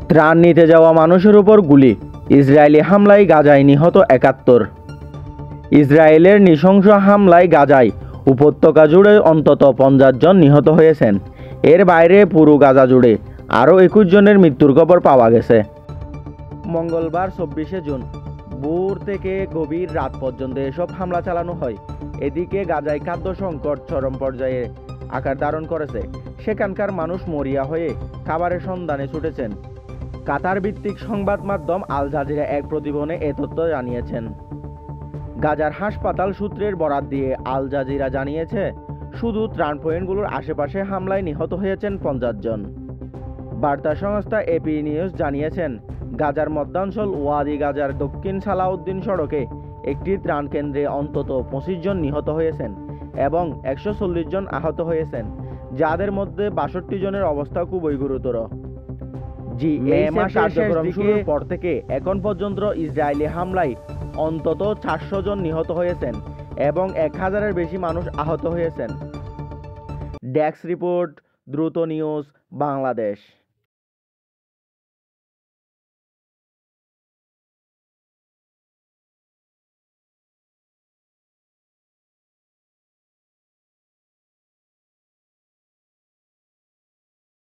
ত্রাণ নিতে যাওয়া মানুষের উপর গুলি, ইসরায়েলি হামলায় গাজায় নিহত ৭১। ইসরায়েলের নৃশংস হামলায় গাজায় উপত্যকা জুড়ে অন্তত ৫০ জন নিহত হয়েছেন। এর বাইরে পুরো গাজা জুড়ে আরও ২১ জনের মৃত্যুর খবর পাওয়া গেছে। মঙ্গলবার ২৪শে জুন ভোর থেকে গভীর রাত পর্যন্ত এসব হামলা চালানো হয়। এদিকে গাজায় খাদ্য সংকট চরম পর্যায়ে আকার ধারণ করেছে। সেখানকার মানুষ মরিয়া হয়ে খাবারের সন্ধানে ছুটেছেন। কাতার ভিত্তিক সংবাদ মাধ্যম আল জাজিরা এক প্রতিবেদনে এ তথ্য জানিয়েছেন। গাজার হাসপাতাল সূত্রের বরাত দিয়ে আল জাজিরা জানিয়েছে, শুধু ত্রাণ পয়েন্টগুলোর আশেপাশে হামলায় নিহত হয়েছেন ৫০ জন। বার্তা সংস্থা এপি নিউজ জানিয়েছেন, গাজার মধ্যাঞ্চল ওয়াদি গাজার দক্ষিণ সালাউদ্দিন সড়কে একটি ত্রাণ কেন্দ্রে অন্তত ২৫ জন নিহত হয়েছেন এবং ১৪০ জন আহত হয়েছেন, যাদের মধ্যে ৬২ জনের অবস্থা খুবই গুরুতর। কার্যক্রম শুরুর পর থেকে এখন পর্যন্ত ইসরায়েলি হামলায় অন্তত ৪০০ জন নিহত হয়েছেন এবং ১,০০০-এর বেশি মানুষ আহত হয়েছেন। ডেস্ক রিপোর্ট, দ্রুত নিউজ, বাংলাদেশ।